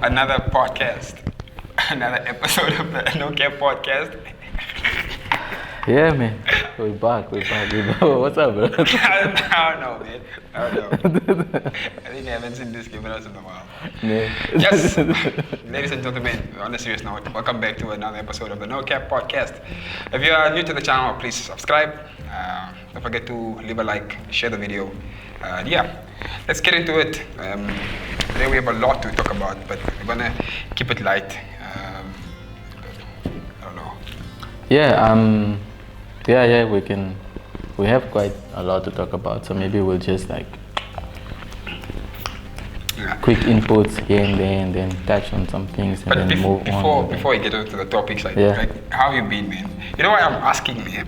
another podcast, another episode of the No Cap podcast. Yeah, man. We're back. What's up, bro? I don't know, man. I don't know. I think I haven't seen this given us in a while. Yeah. Yes, ladies and gentlemen, on a serious note, welcome back to another episode of the No Cap podcast. If you are new to the channel, please subscribe. Don't forget to leave a like, share the video. Yeah, let's get into it. Today we have a lot to talk about, but we're gonna keep it light. I don't know. Yeah, we have quite a lot to talk about, so maybe we'll just quick inputs here and there, and then touch on some things, and then move on. Before we get into the topics, like how have you been, man? You know why I'm asking, man?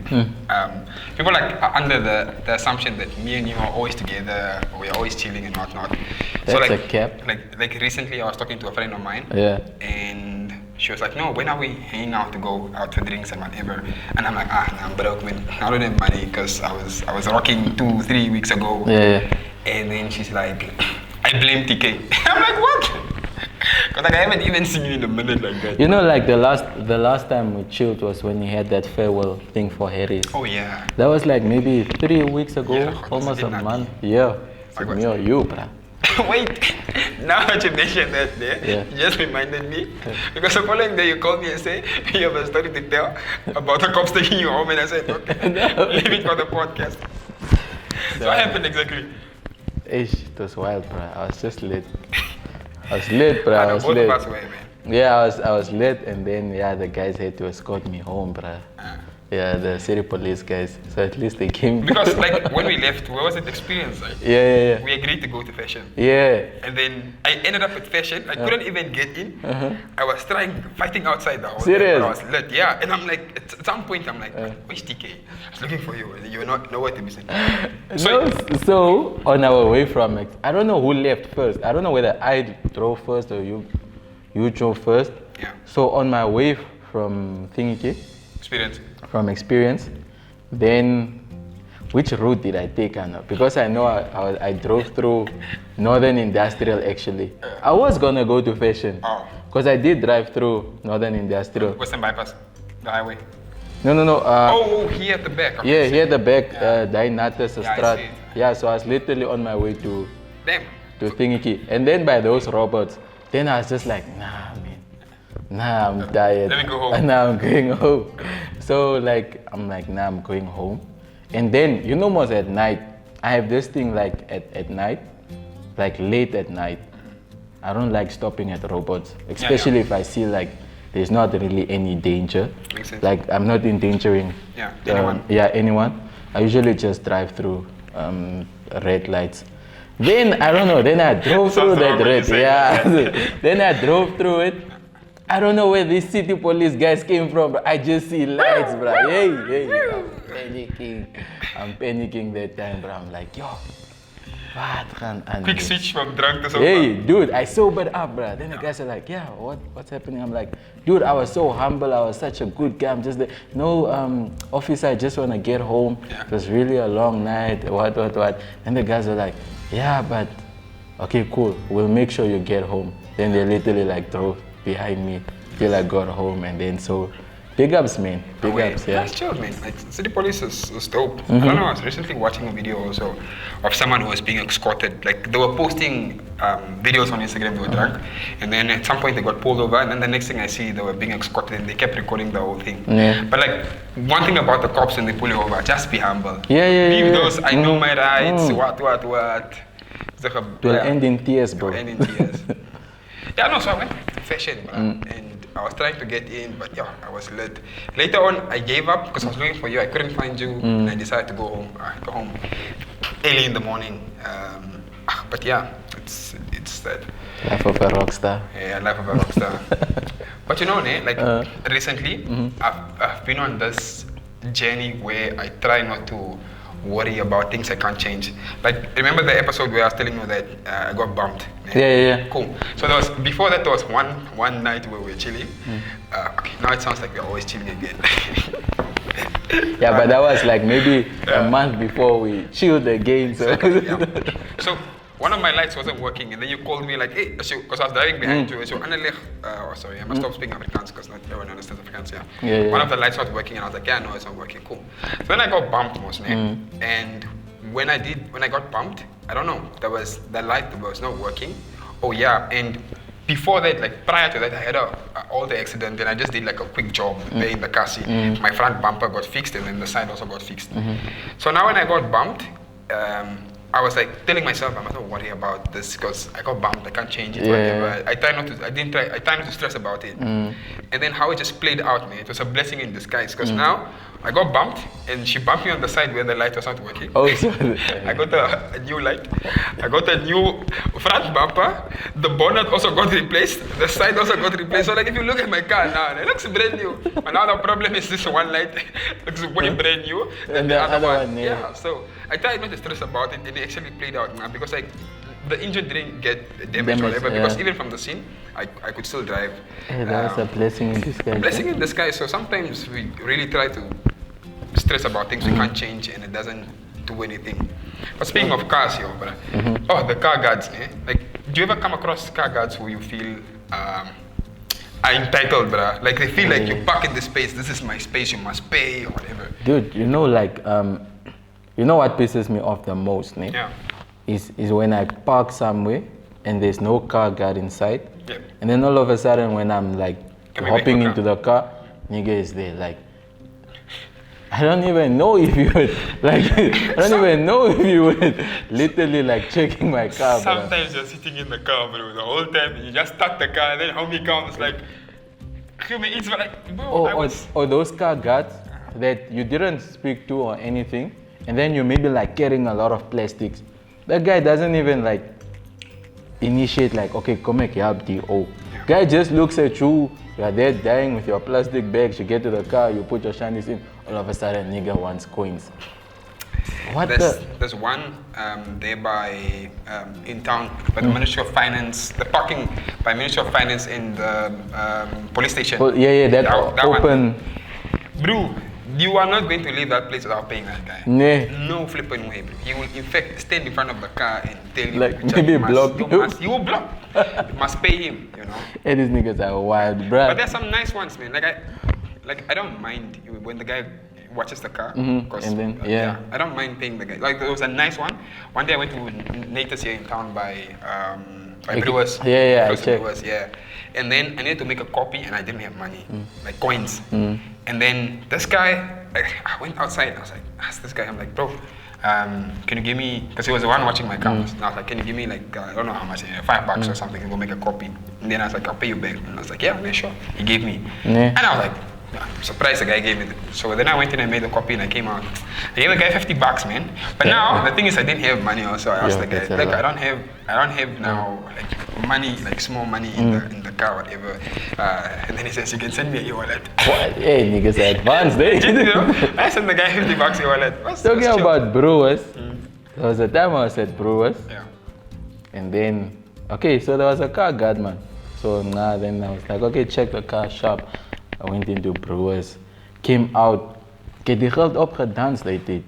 People are under the assumption that me and you are always together, or we're always chilling and whatnot. That's a cap. Like recently, I was talking to a friend of mine. Yeah. And she was like, no, when are we hanging out to go out for drinks and whatever? And I'm like, nah, I'm broke, man. I don't have money because I was rocking 2-3 weeks ago. Yeah. And then she's like, I blame T.K. I'm like, what? Because I haven't even seen you in a minute like that. You know, the last time we chilled was when you had that farewell thing for Harry's. Oh yeah. That was like maybe 3 weeks ago, almost a month. Yeah. So me or you, bruh. Wait, now that you mentioned that you just reminded me. Because the following day you called me and said, you have a story to tell about the cops taking you home, and I said, okay, leave it for the podcast. So what happened exactly? It was wild, bro. I was just late. I was late, bro. Both of us were, man. Yeah, I was late, and then the guys had to escort me home, bro. Yeah, the city police guys. So at least they came. Because when we left, what was the experience like? Yeah. We agreed to go to Fashion. Yeah. And then I ended up at Fashion. I couldn't even get in. I was fighting outside the house. Serious? I was lit. Yeah. And I'm like, at some point, I'm like, where's T.K? I was looking for you. You were not nowhere to be seen. So on our way from it, I don't know who left first. I don't know whether I drove first or you drove first. Yeah. So on my way from Thingy. From experience, then which route did I take? Because I know I drove through Northern Industrial actually. I was gonna go to Fashion because I did drive through Northern Industrial. Western Bypass, the highway. No. Here at the back. Okay. Yeah, here at the back, Dainatas Strat. Yeah, so I was literally on my way to Thingy. And then by those robots, then I was just like, nah, man. Nah, I'm tired. Let me go home. Nah, I'm going home. So I'm like, nah, I'm going home. And then, most at night, I have this thing at night, late at night. I don't like stopping at robots, especially if I see there's not really any danger. Makes sense. I'm not endangering anyone. I usually just drive through red lights. Then, I don't know, then I drove through that red, Then I drove through it. I don't know where these city police guys came from, but I just see lights, bro. Hey, I'm panicking that time, bro. I'm like, yo, what? Quick switch from drunk to sober. Hey, dude, I sobered up, bro. Then the guys are like, yeah, what's happening? I'm like, dude, I was so humble. I was such a good guy. I'm just like, no, officer, I just want to get home. It was really a long night, what. And the guys are like, yeah, but, okay, cool. We'll make sure you get home. Then they literally drove behind me till I got home, and then so big ups, man. Big ups, yeah. That's chill, man. City police is dope. I don't know, I was recently watching a video also of someone who was being escorted. They were posting videos on Instagram, they were drunk, and then at some point they got pulled over, and then the next thing I see, they were being escorted, and they kept recording the whole thing. Yeah. But one thing about the cops when they pull you over, just be humble. Yeah. Those, I know my rights, what. It will end in tears, bro. Yeah, no, so I went to Fashion, and I was trying to get in, but I was late. Later on, I gave up because I was looking for you. I couldn't find you, and I decided to go home. Go home early in the morning. But yeah, it's that. Life of a rock star. Yeah, life of a rock star. But recently, I've been on this journey where I try not to worry about things I can't change. Remember the episode where I was telling you that I got bumped? Yeah. Cool. So before that, there was one night where we were chilling. Okay, now it sounds like we're always chilling again. Yeah, but that was maybe a month before we chilled again. So. Exactly, yeah. So one of my lights wasn't working, and then you called me like, hey, because I was driving behind you. So, sorry, I must stop speaking Afrikaans because not everyone understands Afrikaans. Yeah. One of the lights was working, and I was like, yeah, no, it's not working. Cool. So then I got bumped mostly, and when I got bumped, I don't know, the light was not working. Oh yeah, and before that, like prior to that, I had all the accident, and I just did like a quick job there in the Kashe. My front bumper got fixed, and then the side also got fixed. So now when I got bumped, I was like telling myself I must not worry about this because I got bumped, I can't change it. Whatever. I try not to stress about it. And then how it just played out, man, it was a blessing in disguise because now I got bumped and she bumped me on the side where the light was not working. Oh, sorry. I got a new light. I got a new front bumper. The bonnet also got replaced. The side also got replaced. So like if you look at my car now, it looks brand new. But now the problem is this one light looks way brand new. And the other one, yeah. So I tried not to stress about it, and it actually played out now because like the engine didn't get damaged or whatever, because even from the scene, I could still drive. Hey, that was a blessing in disguise. A blessing in disguise. So sometimes we really try to stress about things we can't change, and it doesn't do anything. But speaking of cars, bro, the car guards, like, do you ever come across car guards who you feel are entitled, bro? Like they feel like you park in this space, this is my space, you must pay or whatever. Dude, you know, like, you know what pisses me off the most, Yeah. is when I park somewhere and there's no car guard inside. Yeah. And then all of a sudden when I'm like hopping into the car, nigga is there. Like, I don't even know if you would, like, literally like checking my car, bro. Sometimes you're sitting in the car, bro, the whole time, you just start the car, and then homie comes like, it's like, bro, or those car guards that you didn't speak to or anything, and then you're maybe like carrying a lot of plastics. That guy doesn't even like initiate like, okay, come make help you. Oh, guy just looks at you, you're there dying with your plastic bags, you get to the car, you put your shinies in, all of a sudden nigga wants coins. There's one there by in town by the Ministry of Finance, the parking by Ministry of Finance in the police station. Oh, yeah, that open. One. Bro, you are not going to leave that place without paying that guy. Nah. No flipping way, bro. He will in fact stand in front of the car and tell you, like maybe block you will block. You must pay him, you know. Hey, these niggas are wild, bro. But there's some nice ones, man. I don't mind when the guy watches the car, because I don't mind paying the guy. Like there was a nice one. One day I went to Nathan's here in town by Brewers. Brewers, yeah. And then I needed to make a copy, and I didn't have money, like coins. And then this guy, I went outside. And I was like, ask this guy. I'm like, bro, can you give me? Because he was the one watching my cameras. And I was like, can you give me like I don't know how much, $5 or something, and go make a copy. And then I was like, I'll pay you back. And I was like, yeah, sure. He gave me, and I was like, I'm surprised the guy gave me. So then I went in and made a copy, and I came out. I gave the guy $50, man. But now the thing is, I didn't have money. Also, I asked the guy, look, I don't have now like money, like small money in the car, whatever. And then he says, you can send me a e-wallet. What? Hey, niggas advanced, eh? I sent the guy $50 e-wallet. Talking about Brewers, there was a time I was at Brewers. Yeah. And then, okay, so there was a car guard, man. So now then I was like, okay, check the car shop. I went into Brewers, came out, get die geld opgedanst, they did.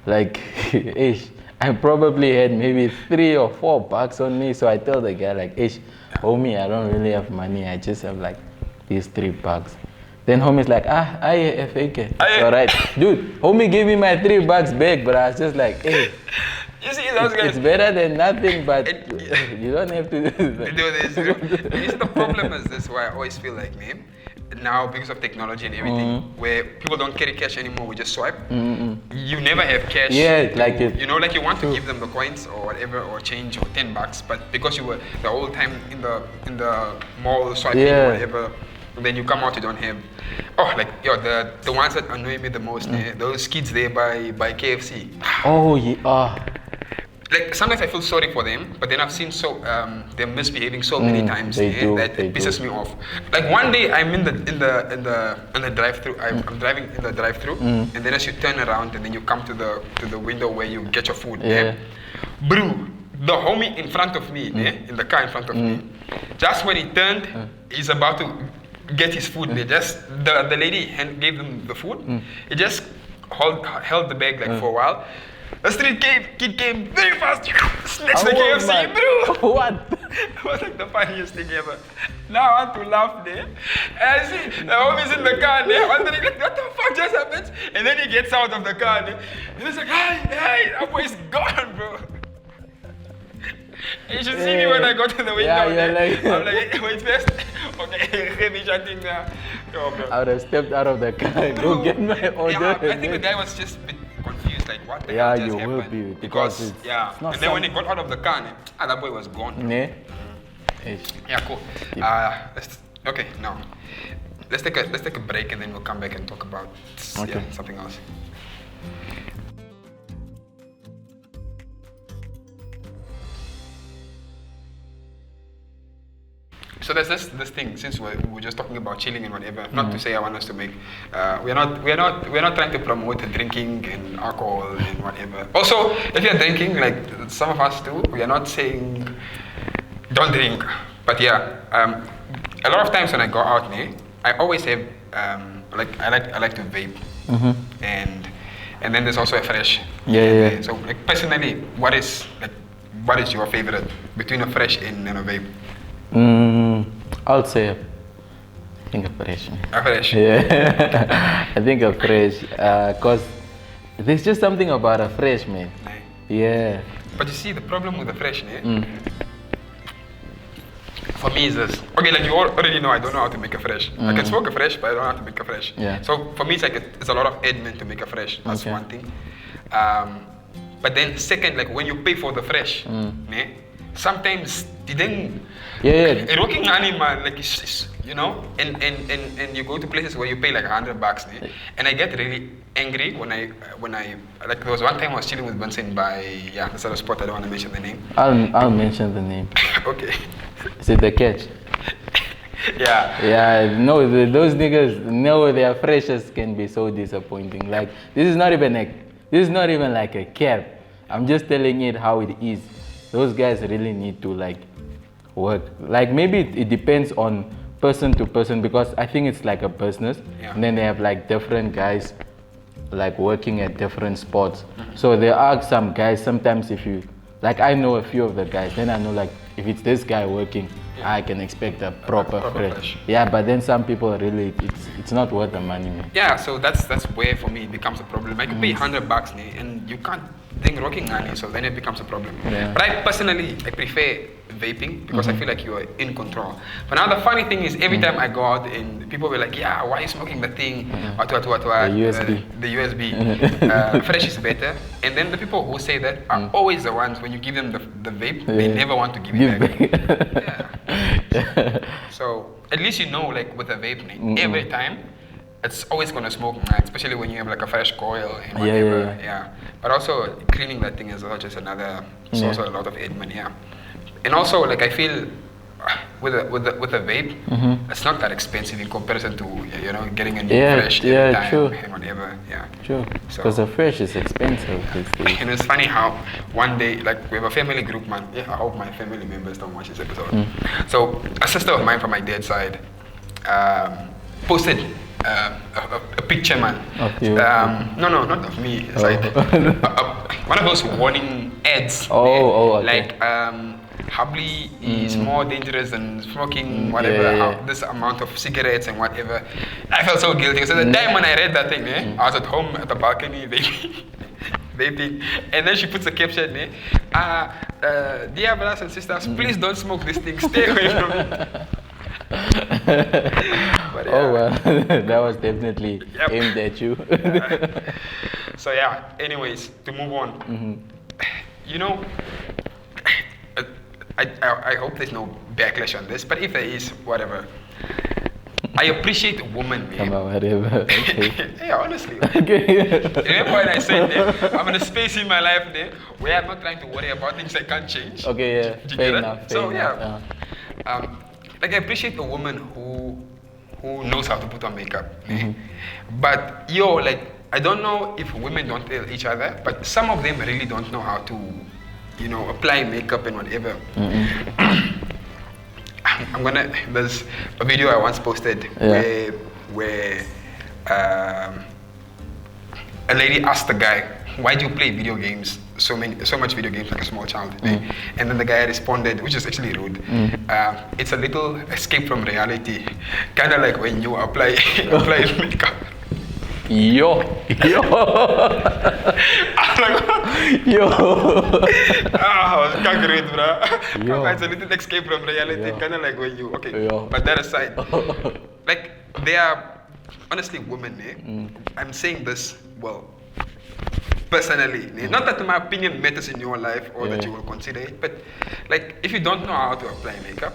Like, ish, I probably had maybe $3 or $4 on me. So I tell the guy like, ish, homie, I don't really have money. I just have like these $3. Then homie's like, I fake it. It's alright. Dude, homie gave me my $3 back, but I was just like, hey. You see those guys? It's better than nothing, but you don't have to do this. The problem is this, why I always feel like, man, now because of technology and everything, where people don't carry cash anymore, we just swipe. You never have cash. Yeah, like it. You know, like you want to give them the coins or whatever, or change or $10, but because you were the whole time in the mall swiping or whatever, and then you come out, you don't have. Oh, like the ones that annoy me the most, those kids there by KFC. Oh yeah. Like sometimes I feel sorry for them, but then I've seen they're misbehaving so many times that it pisses me off. Like one day I'm in the drive-through. I'm driving in the drive-through, and then as you turn around and then you come to the window where you get your food. Bro, the homie in front of me, in the car in front of me, just when he turned, he's about to get his food. They just the lady gave them the food. He just held the bag like for a while. The street kid came very fast, snatched the KFC, bro. What? It was like the funniest thing ever. Now I want to laugh there. And I see the homie's in the car there, wondering like, what the fuck just happened? And then he gets out of the car there, and he's like, hey, that boy's gone, bro. You should see me when I go to the window. Yeah, like, I'm like, hey, wait first. Okay, let me shut in there. Yo, bro. I would have stepped out of the car, go get my order. Yeah, I think the guy was just a bit confused, like what the Yeah, hell just you will happened? be, because it's not and then when he got out of the car, that boy was gone. Ne? Yeah, cool. Okay, now let's take a break and then we'll come back and talk about something else. So there's this thing, since we're just talking about chilling and whatever. Not to say I want us to make. We're not trying to promote drinking and alcohol and whatever. Also, if you're drinking, like some of us do, we are not saying don't drink. But yeah, a lot of times when I go out, I always have I like to vape, and then there's also a fresh. Yeah. So like personally, what is your favorite between a fresh and a vape? I'll say I think a fresh. A fresh? Yeah. I think a fresh. Cause there's just something about a fresh, man. Yeah. But you see, the problem with the fresh, for me is this. Okay, like you already know I don't know how to make a fresh. I can smoke a fresh, but I don't know how to make a fresh. Yeah. So for me, it's like it's a lot of admin to make a fresh. That's one thing. But then second, like when you pay for the fresh, sometimes didn't. Yeah. A rocking animal, like you know, and you go to places where you pay like $100, and I get really angry when I like there was one time I was chilling with Vincent by this other spot. I don't want to mention the name. I'll mention the name. Okay. Is it the catch? Yeah. Yeah. No, those niggas, no, their freshers can be so disappointing. Like this is not even like a cap. I'm just telling it how it is. Those guys really need to like work. Like maybe it depends on person to person, because I think it's like a business, and then they have like different guys like working at different spots. So there are some guys, sometimes if you like, I know a few of the guys, then I know like if it's this guy working, I can expect a proper fresh. Yeah, but then some people really, it's not worth the money, man. Yeah, so that's where for me it becomes a problem. Like you pay $100 and you can't think rocking money, so then it becomes a problem. Yeah. But I personally prefer vaping because I feel like you are in control. But now the funny thing is, every time I go out and people were like, yeah, why are you smoking the thing? What? The USB. The USB. Fresh is better. And then the people who say that are always the ones, when you give them the vape, they never want to give it back. So at least you know, like with a vape, every time it's always gonna smoke, especially when you have like a fresh coil and whatever. Yeah. But also cleaning that thing is just another. It's also a lot of admin. Yeah. And also, like I feel with a vape, it's not that expensive in comparison to getting a new fresh every time and whatever. Yeah. True. Because the fresh is expensive. And it's funny how one day, like we have a family group, man. Yeah, I hope my family members don't watch this episode. So a sister of mine from my dad's side posted a picture, man. Of you? No, not of me. It's like one of those warning ads. Okay. Like Habli is more dangerous than smoking whatever, this amount of cigarettes and whatever. I felt so guilty. So the time when I read that thing, I was at home at the balcony vaping, and then she puts a caption, dear brothers and sisters, please don't smoke this thing, stay away from it. But, oh well, that was definitely aimed at you. So yeah, anyways, to move on, I hope there's no backlash on this, but if there is, whatever. I appreciate women, man. Come on, whatever. Okay. Yeah, honestly. Okay. Remember when I said that I'm in a space in my life there where I'm not trying to worry about things I can't change? Okay, yeah. Fair enough. Like I appreciate a woman who knows how to put on makeup. But like I don't know if women don't tell each other, but some of them really don't know how to apply makeup and whatever. There's a video I once posted where a lady asked the guy why do you play video games, so much video games like a small child? And then the guy responded, which is actually rude. It's a little escape from reality, kind of like when you apply makeup. Yo. Can't read, bro. Yo. It's a little escape from reality, Yo. kind of like when you, okay. Yo. But that aside, like, they are honestly women, I'm saying this, well, personally, not that my opinion matters in your life or that you will consider it, but like, if you don't know how to apply makeup,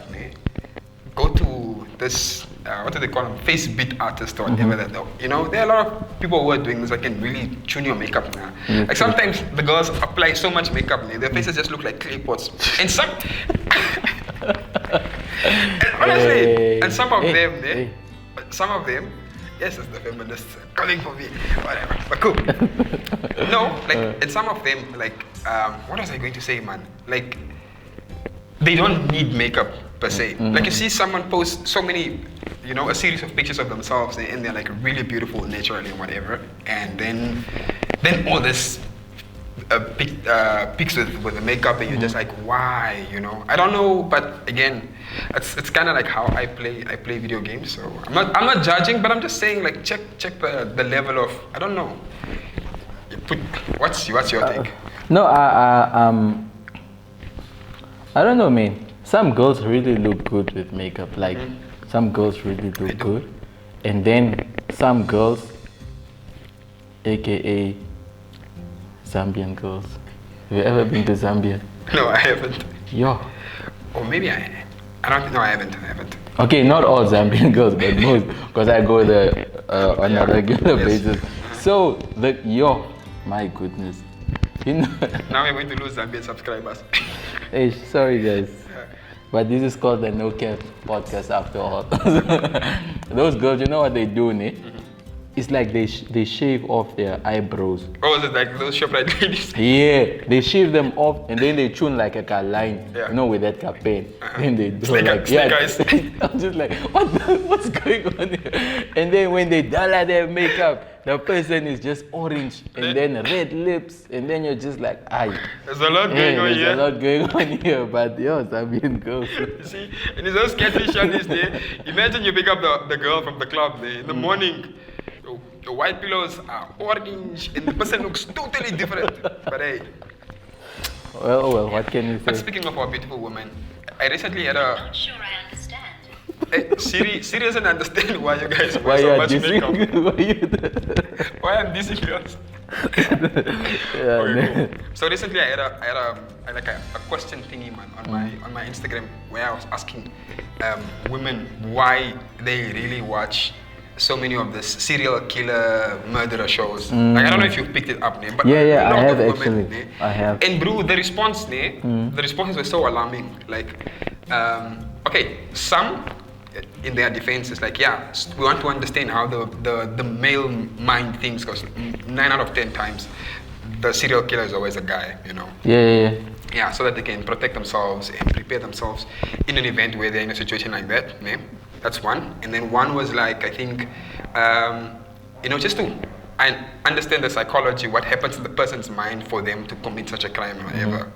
go to this, what do they call them, face beat artist or whatever that, you know, there are a lot of people who are doing this that can really tune your makeup now. Like sometimes the girls apply so much makeup, their faces just look like clay pots. And some, and honestly, and some of them, yes, it's the feminists calling for me, whatever, but cool. No, like, and some of them, like, what was I going to say, man? Like, they don't need makeup per se. Like, you see someone post so many, you know, a series of pictures of themselves and they're like really beautiful naturally and whatever, and then all this pics with the makeup and you're just like, why, you know? I don't know, but again, it's kind of like how I play video games. So I'm not judging, but I'm just saying, like, check the level of, I don't know. What's your take? No, I don't know, man. Some girls really look good with makeup. Like, some girls really look good. And then some girls, aka Zambian girls. Have you ever been to Zambia? No, I haven't. Yo. Or maybe I don't know, I haven't. Okay, not all Zambian girls, but most, because I go there on a regular basis. So, my goodness. You know. Now we're going to lose Zambian subscribers. Hey, sorry guys. But this is called the No Cap podcast after all. Those girls, you know what they do, ne? It's like they shave off their eyebrows. Oh, is it like those ShopRite ladies? Yeah, they shave them off and then they tune like a line, you know, with that campaign. Then they do Snake eyes. I'm just like, what's going on here? And then when they dollar their makeup, the person is just orange and then red lips, and then you're just like, aye. There's a lot going on here. There's a lot going on here, but Zambian girls. You see, and it's those catfish on this day. Imagine you pick up the girl from the club there in the morning. The white pillows are orange and the person looks totally different. But hey. Well, what can you say? But speaking of our beautiful women, I recently had a... I'm sure I understand. Siri doesn't understand why you guys wear so much makeup. Why I'm dissing girls? Okay, cool. So recently I had a question thingy, man, on my Instagram, where I was asking women why they really watch so many of the serial killer murderer shows. Like, I don't know if you've picked it up, but I have women, actually. I have. And bro, the responses were so alarming. Like, okay, some in their defense is like, yeah, we want to understand how the male mind thinks, because 9 out of 10 times the serial killer is always a guy, you know. Yeah, so that they can protect themselves and prepare themselves in an event where they're in a situation like that. That's one. And then one was like, I think, you know, just to understand the psychology, what happens in the person's mind for them to commit such a crime or whatever.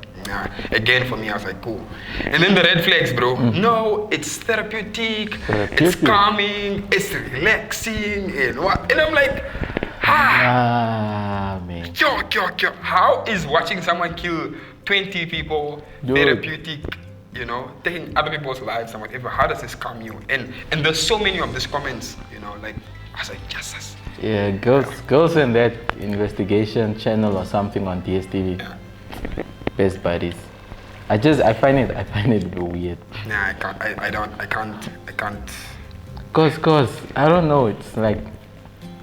Again, for me, I was like, cool. And then the red flags, bro. No, it's therapeutic, it's calming, it's relaxing, and what? And I'm like, man. How is watching someone kill 20 people therapeutic? You know, taking other people's lives and whatever. How does this calm you? And there's so many of these comments, you know, like, I was like, yes. Yeah, girls in that investigation channel or something on DSTV. Yeah. Best buddies. I find it a bit weird. Nah, I can't. Cause I don't know, it's like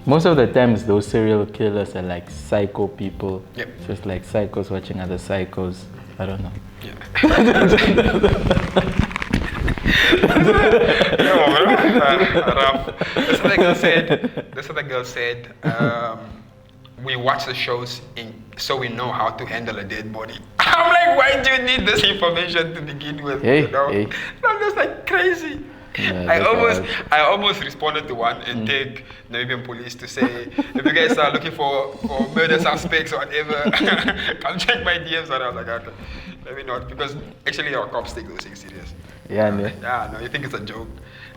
most of the times those serial killers are like psycho people. Yep. Just like psychos watching other psychos. I don't know. Yeah. Rough. That's what the girl said. We watch the shows so we know how to handle a dead body. I'm like, why do you need this information to begin with? You know? I'm just like crazy. I almost responded to one and tagged Namibian police to say, if you guys are looking for murder suspects or whatever, come check my DMs. And I was like, okay, maybe not, because actually our cops take those things serious. Yeah, no, you think it's a joke.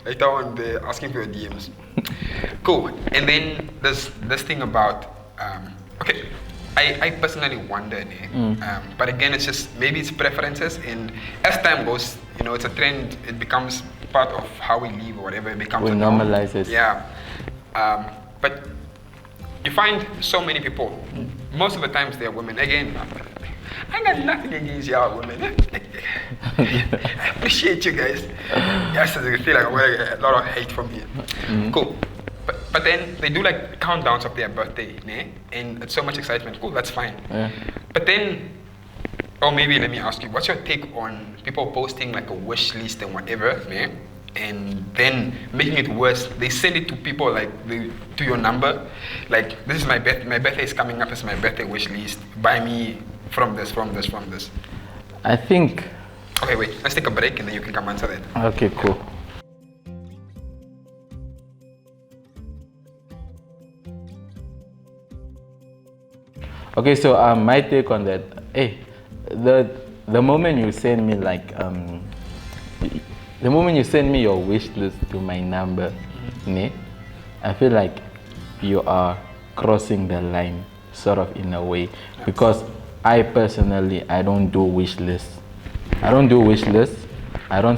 Later on, they're asking for your DMs. Cool. And then there's this thing about, okay, I personally wonder, but again, it's just, maybe it's preferences, and as time goes, you know, it's a trend, it becomes part of how we live or whatever, it becomes we normalize it. Yeah. But you find so many people, most of the times they're women. Again, I got nothing against y'all women. I appreciate you guys. Yes, I feel like I'm getting a lot of hate from here. Cool. But then they do like countdowns of their birthday, and it's so much excitement. Cool, that's fine. Yeah. But then, or maybe let me ask you, what's your take on people posting like a wish list and whatever, and then making it worse? They send it to people like to your number, like, this is my birthday is coming up, this is my birthday wish list. Buy me from this. I think. Okay, wait. Let's take a break and then you can come answer that. Okay, cool. Okay, so my take on that, the moment you send me like the moment you send me your wish list to my number, I feel like you are crossing the line, sort of, in a way, because I personally, I don't do wish lists. I don't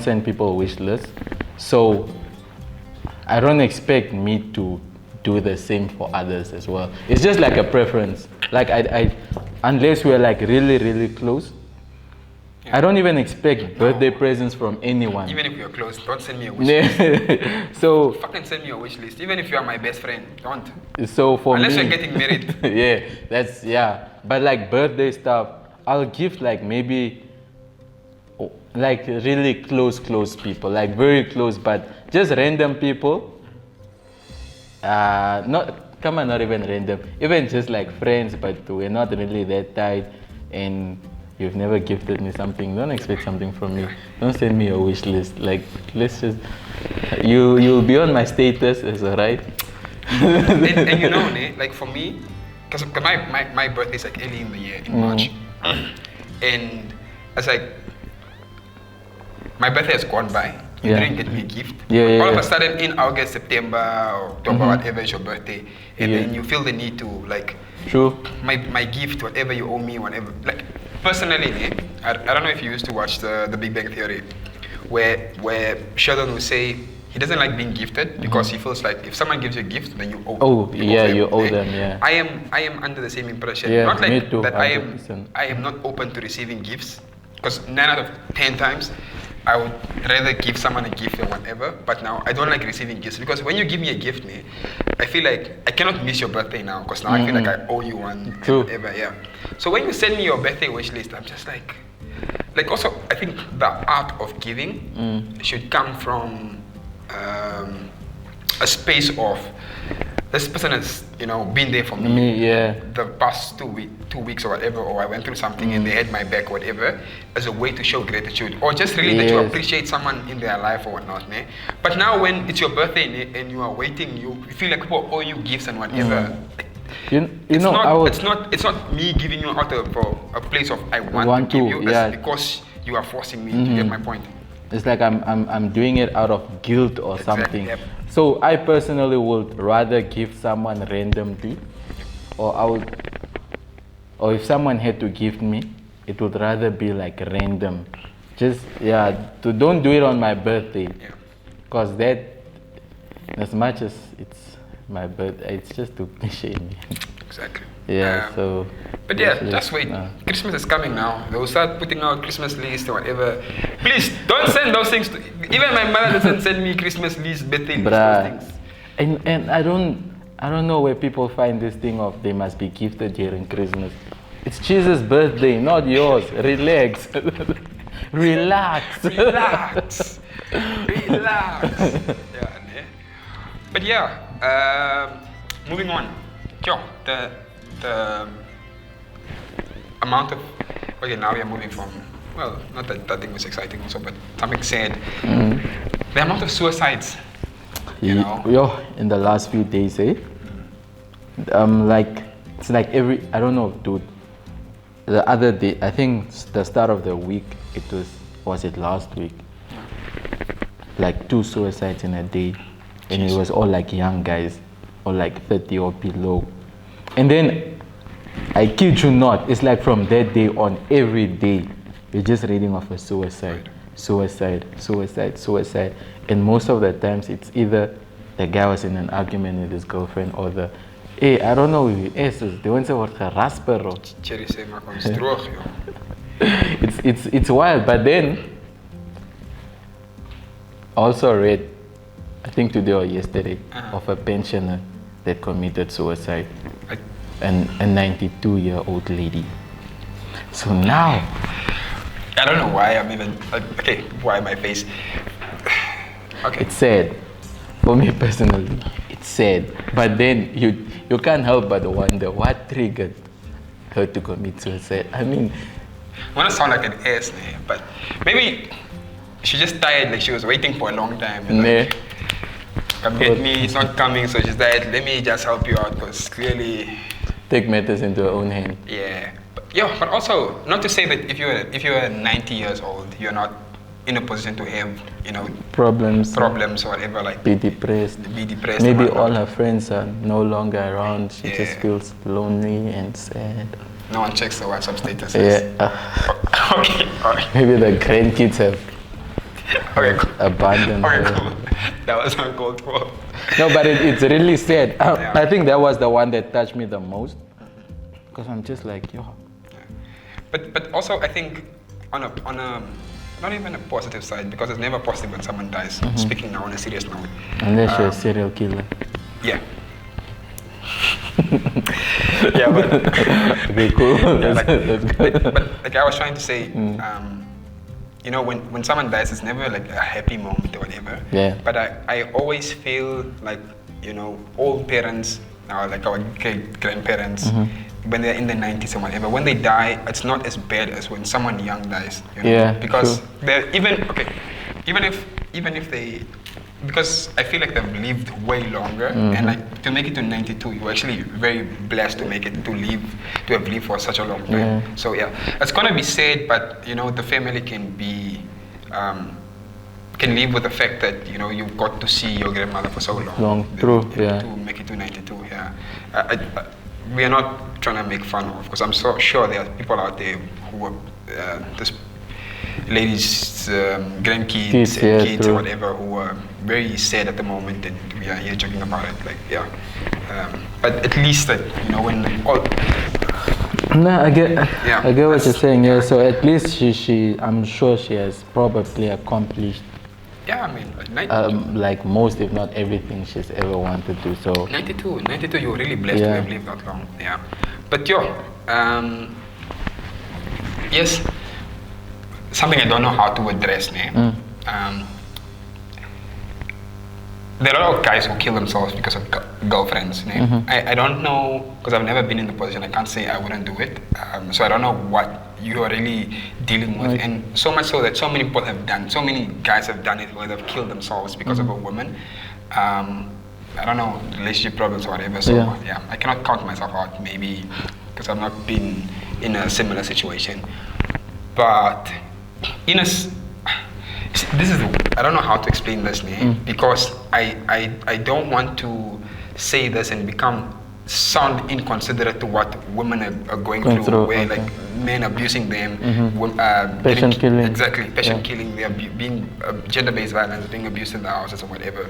send people wish lists, so I don't expect me to do the same for others as well. It's just like a preference. Like I unless we're like really, really close, I don't even expect birthday presents from anyone. Even if you're close, don't send me a wish list. So fucking send me a wish list. Even if you are my best friend, don't. So for unless me, you're getting married. Yeah. But like birthday stuff, I'll give like maybe like really close people, like very close, but just random people. Not even random, even just like friends, but we're not really that tight, and you've never gifted me something. Don't expect something from me. Don't send me a wish list. Like, let's just, you'll be on my status, it's alright. and you know, like for me, because my birthday is like early in the year, in March, and it's like, my birthday has gone by. You didn't get me a gift. All of a sudden, in August, September, or October, whatever is your birthday, and then you feel the need to like, my gift, whatever you owe me, whatever. Like personally, I don't know if you used to watch the Big Bang Theory, where Sheldon would say he doesn't like being gifted because he feels like if someone gives you a gift, then you owe. You owe them. Yeah. I am under the same impression. Yeah, not like me too, that. 100%. I am not open to receiving gifts, because 9 out of 10 times I would rather give someone a gift or whatever, but now I don't like receiving gifts, because when you give me a gift, I feel like I cannot miss your birthday now, because now I feel like I owe you one. True. And whatever, yeah. So when you send me your birthday wish list, I'm just like also, I think the art of giving should come from a space of, this person has, been there for me. The past 2 weeks or whatever, or I went through something and they had my back, whatever, as a way to show gratitude, or just really that you appreciate someone in their life or whatnot. But now when it's your birthday and you are waiting, you feel like people owe you gifts and whatever. It's not me giving you out of a place of I want to give you, it's because you are forcing me to get my point. It's like I'm doing it out of guilt or something. Yep. So I personally would rather give someone randomly, or if someone had to give me, it would rather be like random. Just don't do it on my birthday, because that, as much as it's my birthday, it's just to shame me. Exactly. So. But just wait. Christmas is coming now. They will start putting out Christmas lists or whatever. Please don't send those things. Even my mother doesn't send me Christmas list, birthday list, those things. And I don't know where people find this thing of they must be gifted during Christmas. It's Jesus' birthday, not yours. Relax. Relax. Relax. But moving on. The amount of, now we are moving from, well, not that thing was exciting also, but something sad. the amount of suicides, Yo, in the last few days, eh? Like, it's like I don't know, dude. The other day, I think the start of the week, was it last week? Like 2 suicides in a day. And it was all like young guys, or like 30 or below. And then, I kid you not, it's like from that day on, every day, you're just reading of a suicide. And most of the times, it's either the guy was in an argument with his girlfriend, or I don't know if he is, they want to say rasper. It's wild, but then, I also read, I think today or yesterday, of a pensioner that committed suicide. A 92-year-old lady. So now, I don't know why I'm even why my face. Okay. It's sad. For me personally, it's sad. But then you can't help but wonder what triggered her to commit suicide. I mean, I want to sound like an ass, but maybe she just tired. Like she was waiting for a long time. And like, come get me. It's not coming. So she's like, let me just help you out, because clearly. Take matters into her own hand. Yeah, but also not to say that if you're 90 years old, you're not in a position to have problems or whatever, like be depressed. Maybe all her friends are no longer around. She just feels lonely and sad. No one checks the WhatsApp status. Okay, alright. Maybe the grandkids have abandoned her. Cool. That was uncalled for. No, but it's really sad. I think that was the one that touched me the most, because I'm just like, yo. Yeah. But also I think on a not even a positive side, because it's never positive when someone dies. Speaking now on a serious note. Unless you're a serial killer. Yeah. Yeah, but okay, cool. That's good. But like I was trying to say, when someone dies, it's never like a happy moment or whatever. Yeah. But I always feel like, old parents, like our grandparents, when they're in the 90s or whatever, when they die, it's not as bad as when someone young dies. Yeah. Because they're even if they, because I feel like they've lived way longer, and like to make it to 92, you're actually very blessed to make it to have lived for such a long time. Yeah. So yeah, it's gonna be sad, but the family can live with the fact that you've got to see your grandmother for so long. To make it to 92. Yeah, we are not trying to make fun of, because I'm so sure there are people out there who are this ladies' grandkids and kids or whatever who are very sad at the moment, and we are here joking about it. Like, yeah, but at least that when all. No, I get what you're saying. Yeah, so at least she I'm sure she has probably accomplished. Yeah, I mean, like 92. Like most, if not everything she's ever wanted to. So 92, you're really blessed to have lived that long. Yeah, but yes. Something I don't know how to address now. There are a lot of guys who kill themselves because of girlfriends. I don't know, because I've never been in the position. I can't say I wouldn't do it. So I don't know what you are really dealing with. And so much so that so many people have done, so many guys have done it where they've killed themselves because of a woman. I don't know, relationship problems or whatever. So yeah, I cannot count myself out, maybe because I've not been in a similar situation. But I don't know how to explain this, because I don't want to say this and sound inconsiderate to what women are going through, where like men abusing them, passion killing. Exactly, passion killing. They are being gender-based violence, being abused in the houses or whatever.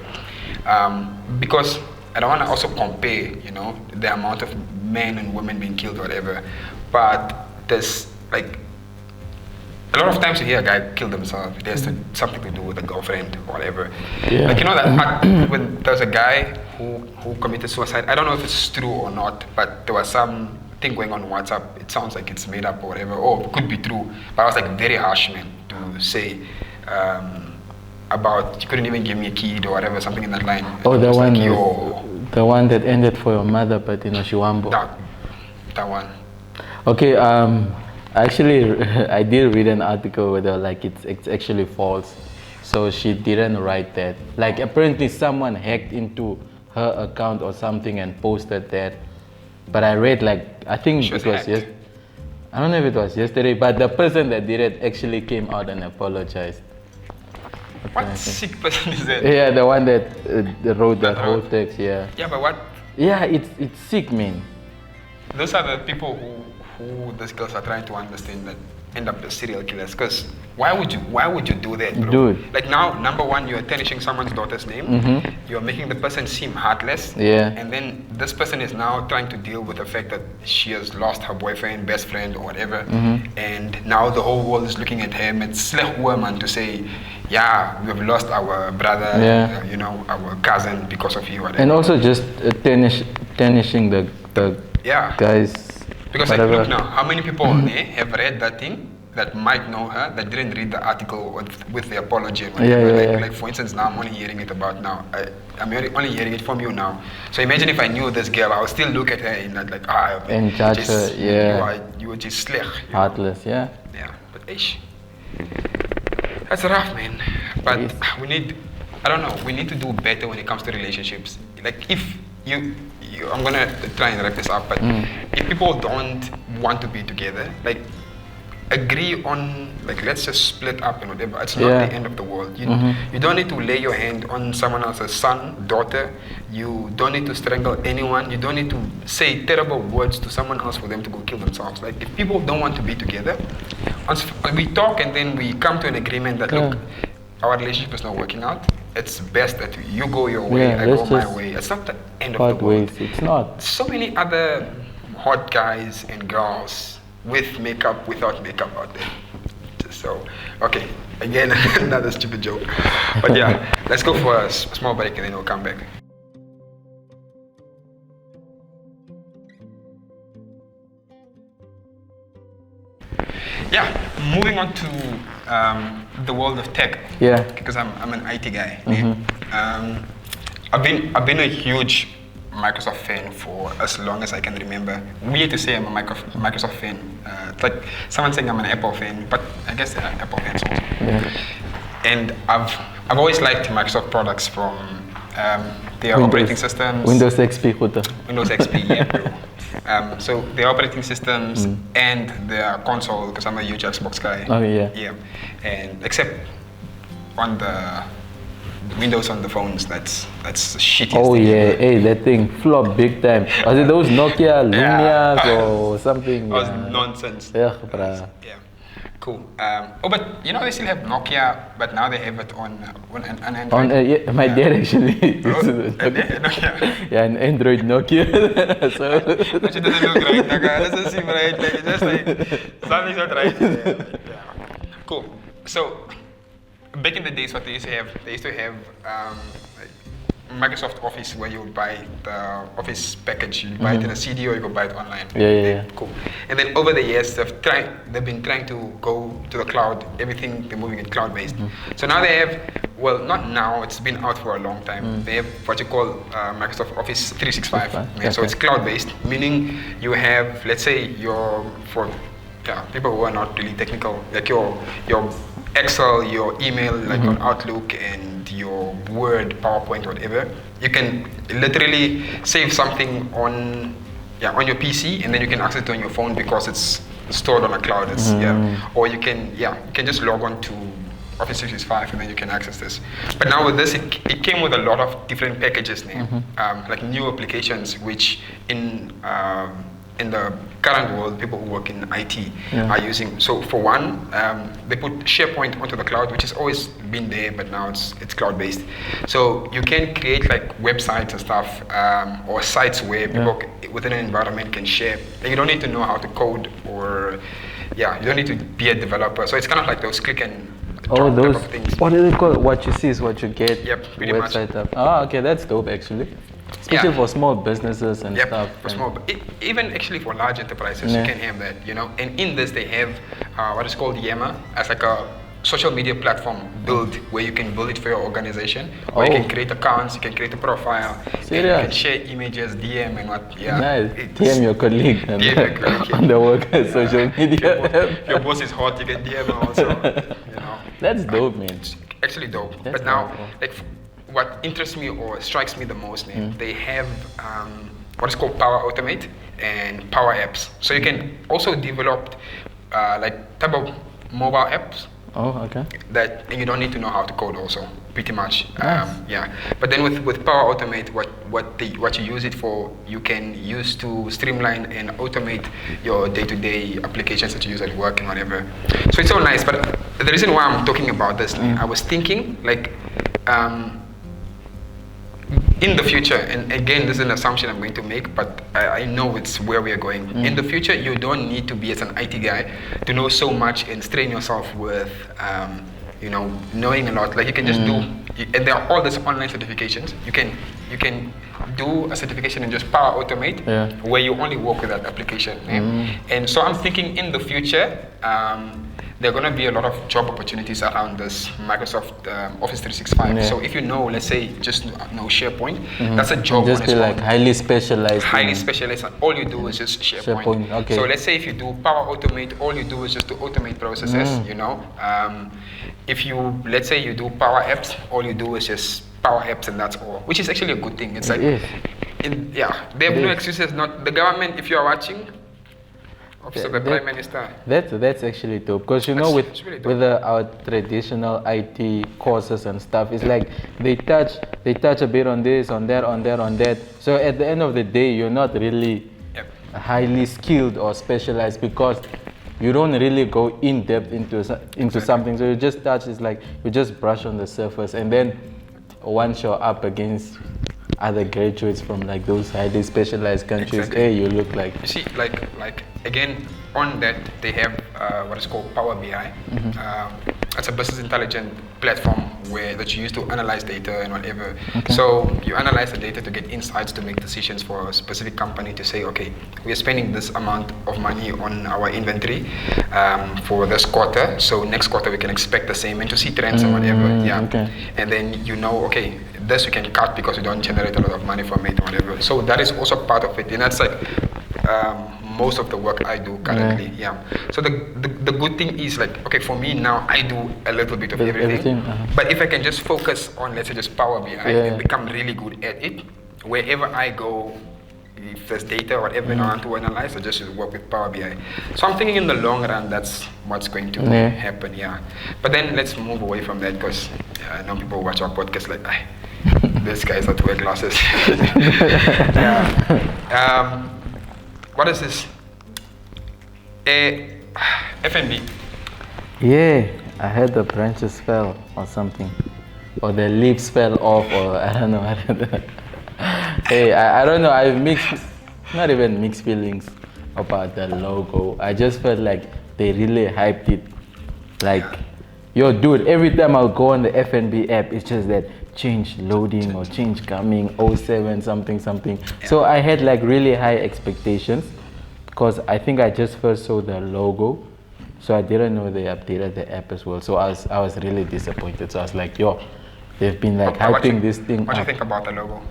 Because I don't want to also compare, the amount of men and women being killed or whatever. But there's like, a lot of times you hear a guy kill themselves, it has something to do with a girlfriend or whatever. Yeah. Like, that when there's a guy who committed suicide, I don't know if it's true or not, but there was some thing going on WhatsApp. It sounds like it's made up or whatever, or it could be true. But I was like very harsh, man, to say about you couldn't even give me a kid or whatever, something in that line. Oh, the one that ended for your mother, but in Oshiwambo. That one. Okay, actually, I did read an article where they were like, it's actually false. So she didn't write that. Like apparently someone hacked into her account or something and posted that. But I read like, I think She was it was hacked. I don't know if it was yesterday, but the person that did it actually came out and apologized. What sick person is that? Yeah, the one that wrote that whole wrote- text, yeah. Yeah, but what? Yeah, it's sick, man. Those are the people who these girls are trying to understand that end up as serial killers. Because why would you do that, bro? Dude. Like now, number one, you're tarnishing someone's daughter's name. You're making the person seem heartless. Yeah. And then this person is now trying to deal with the fact that she has lost her boyfriend, best friend, or whatever. And now the whole world is looking at him. It's slecht woman to say, yeah, we have lost our brother, Yeah. you know, our cousin because of you. Whatever. And also just tarnishing the Yeah. guys. Because like, whatever. look now, how many people there have read that thing that might know her that didn't read the article with the apology and whatever. Yeah, like, yeah. like for instance, now I'm only hearing it about now. I'm only hearing it from you now. So imagine if I knew this girl, I would still look at her in that like And judge her, yeah. You were just slecht. you know? Heartless, yeah. Yeah, but ish. That's rough, man. But Yes. we need, I don't know, we need to do better when it comes to relationships. Like if you I'm gonna try and wrap this up, but if people don't want to be together, like agree on, like let's just split up and whatever. It's not Yeah. the end of the world. You don't need to lay your hand on someone else's son, daughter. You don't need to strangle anyone. You don't need to say terrible words to someone else for them to go kill themselves. Like if people don't want to be together, we talk and then we come to an agreement that look, our relationship is not working out. It's best that you go your way, Yeah, I go let's my just way. It's not the end of Part the world. ways, it's not. So many other hot guys and girls with makeup, without makeup out there. So, okay, again, another stupid joke. But yeah, let's go for a small break and then we'll come back. Yeah, moving on to the world of tech. Yeah. Because I'm an IT guy. I've been a huge Microsoft fan for as long as I can remember. Weird to say I'm a Microsoft fan. It's like someone saying I'm an Apple fan, but I guess they're Apple fans also. Yeah. And I've always liked Microsoft products from their operating systems. Windows XP, goed. Windows XP, yeah, bro. So the operating systems and their console, because I'm a huge Xbox guy. Oh yeah. Yeah, and except on the Windows on the phones, that's shitty. Oh yeah, hey, that thing flopped big time. Was it those Nokia Lumias or something? That was Yeah. nonsense. Yeah, bruh. Yeah, cool. Oh, but you know they still have Nokia, but now they have it on an Android. On yeah, my dad actually. Nokia. Yeah, an Android Nokia. So But it doesn't look right. Like, it doesn't seem right. Like, it's just like something's not right. Yeah. Cool. So back in the days, what they used to have like Microsoft Office, where you would buy the Office package. You buy it in a CD or you go buy it online. Yeah. Cool. And then over the years, they've been trying to go to the cloud. Everything they're moving it cloud-based. So now they have, well, not now. It's been out for a long time. They have what you call Microsoft Office 365. Okay. So it's cloud-based, meaning you have, let's say, for people who are not really technical, like your Excel, your email, like on Outlook, and your Word, PowerPoint, whatever. You can literally save something on your PC, and then you can access it on your phone because it's stored on a cloud. Or you can just log on to Office 365 and then you can access this. But now with this, it came with a lot of different packages now, like new applications, which in the current world, people who work in IT are using. So for one, they put SharePoint onto the cloud, which has always been there, but now it's cloud-based. So you can create like websites and stuff, or sites where people within an environment can share. And you don't need to know how to code, or you don't need to be a developer. So it's kind of like those click and drop those, type of things. what do they call it? What you see is what you get. Yep, pretty much. Website up. Oh, okay, that's dope actually. Especially for small businesses and stuff. For small, but even actually for large enterprises, you can have that, And in this, they have what is called Yammer as like a social media platform build where you can build it for your organization. Where you can create accounts, you can create a profile, and you can share images, DM, and what. Yeah, nice. DM your colleague on the work social media. If your boss is hot, you can DM her also. That's dope, man. actually dope. That's But now, powerful. like, what interests me or strikes me the most, man, they have what is called Power Automate and Power Apps. So you can also develop like type of mobile apps Oh, okay. that, and you don't need to know how to code also, pretty much. Nice. Yeah. But then with Power Automate, what you use it for, you can use to streamline and automate your day-to-day applications that you use at work and whatever. So it's so nice. But the reason why I'm talking about this, I was thinking like, in the future, and again, this is an assumption I'm going to make, but I know it's where we are going. In the future, you don't need to be, as an IT guy, to know so much and strain yourself with, you know, knowing a lot. Like you can just do, and there are all these online certifications. You can do a certification and just Power Automate, where you only work with that application. And so I'm thinking in the future, there are going to be a lot of job opportunities around this Microsoft Office 365. So if you know, let's say, just know SharePoint, that's a job Just on its be like own. highly specialized. Highly specialized, and all you do is just SharePoint. SharePoint, okay. So let's say if you do Power Automate, all you do is just to automate processes, you know. If you, let's say you do Power Apps, all you do is just Power Apps and that's all, which is actually a good thing. It's like, yeah, they have no excuses. Not the government, if you are watching, Office of the Prime Minister. That's actually dope, because you know, with really dope. our traditional IT courses and stuff, it's like they touch a bit on this, on that. So at the end of the day, you're not really highly skilled or specialized, because you don't really go in depth into something. So you just touch. It's like you just brush on the surface, and then once you're up against other graduates from like those highly specialized countries, hey, you look like. You see, like again, on that they have what is called Power BI. It's a business intelligence platform that you use to analyze data and whatever. So you analyze the data to get insights to make decisions for a specific company to say, okay, we are spending this amount of money on our inventory for this quarter. So next quarter we can expect the same, and to see trends and whatever. And then you know, okay, this we can cut because we don't generate a lot of money from it or whatever. So that is also part of it, and that's like most of the work I do currently. So the good thing is, like, okay, for me now I do a little bit of everything. But if I can just focus on, let's say, just Power BI and become really good at it, wherever I go, if there's data or whatever I want to analyze, I just work with Power BI. So I'm thinking in the long run that's what's going to happen. But then let's move away from that, because I know people watch our podcast like, this guy's not wear glasses. What is this? FNB. Yeah, I heard the branches fell or something, or the leaves fell off, or I don't know. Hey, I don't know. I have not even mixed feelings about the logo. I just felt like they really hyped it. Like, yo, dude, every time I'll go on the FNB app, it's just that change loading or change coming, 07 something. So I had like really high expectations, because I think I just first saw the logo, so I didn't know they updated the app as well. So I was really disappointed. So I was like, yo, they've been like hyping this thing. What do you think about the logo?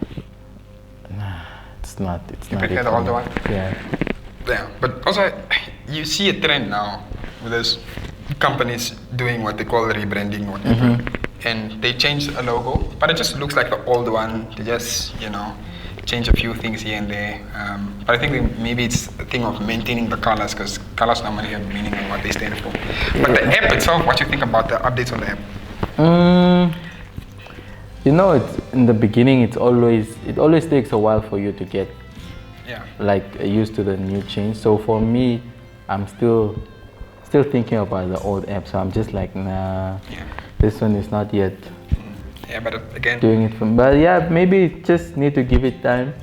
Nah, it's not. You prefer the older one? Yeah. But also, you see a trend now with those companies doing what they call rebranding or whatever. And they change a logo, but it just looks like the old one. They just, you know, change a few things here and there. But I think maybe it's a thing of maintaining the colors, because colors normally have meaning and what they stand for. But the app itself, what do you think about the updates on the app? You know, in the beginning, it always takes a while for you to get like used to the new change. So for me, I'm still thinking about the old app. So I'm just like, nah, this one is not yet. But again, doing it from. But yeah, maybe just need to give it time.